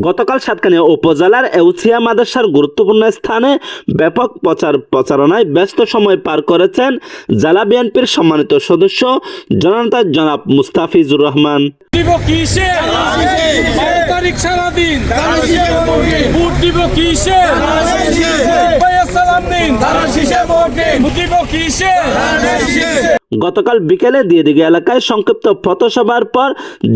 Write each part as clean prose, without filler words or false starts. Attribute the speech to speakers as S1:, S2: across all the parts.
S1: গতকাল সাতকানিয়া উপজেলার এউছিয়া মাদ্রাসার গুরুত্বপূর্ণ স্থানে ব্যাপক প্রচারণায় ব্যস্ত সময় পার করেছেন জেলা বিএনপির সম্মানিত সদস্য জননেতা জনাব মুস্তাফিজুর রহমান। গতকাল বিকেলে দিয়েদিঘি এলাকায় সংক্ষিপ্ত পথসভার পর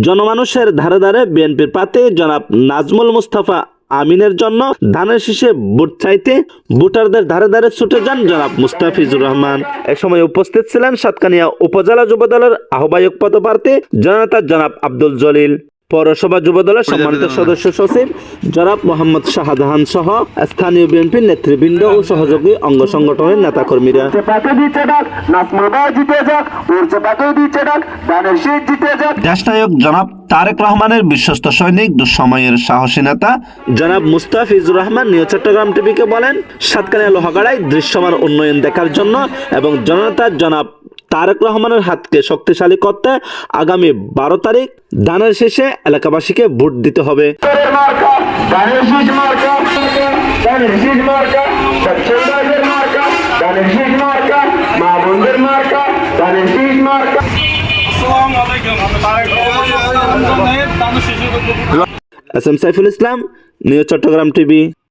S1: জনমানুষের ধারে ধারে বিএনপির প্রার্থী জনাব নাজমুল মুস্তাফা আমিনের জন্য ধানের শীষে ভোট চাইতে ভোটারদের ধারে ধারে ছুটে যান জনাব মুস্তাফিজুর রহমান। এ সময় উপস্থিত ছিলেন সাতকানিয়া উপজেলা যুবদলের আহ্বায়ক পদপ্রার্থী জননেতা জনাব আব্দুল জলিল, পৌরসভা যুবদলের সম্মানিত সদস্য সচিব জনাব মোহাম্মদ শাহজাহান সহ স্থানীয় বিএনপির নেতৃবৃন্দ ও সহযোগী অঙ্গ সংগঠনের নেতাকর্মীরা। দেশনায়ক জনাব তারেক রহমানের বিশ্বস্ত সৈনিক, দুঃসময়ের সাহসী নেতা জনাব মুস্তাফিজুর রহমান নিউ চট্টগ্রাম টিভিকে বলেন, সাতকানিয়া লোহাগাড়ায় দৃশ্যমান উন্নয়ন দেখার জন্য এবং জননেতা জনাব তারেক রহমানের হাতকে শক্তিশালী করতে আগামী 12 তারিখ ধানের শীষে এলাকাবাসীকে ভোট দিতে হবে। S M Saiful Islam, new Chittagong TV.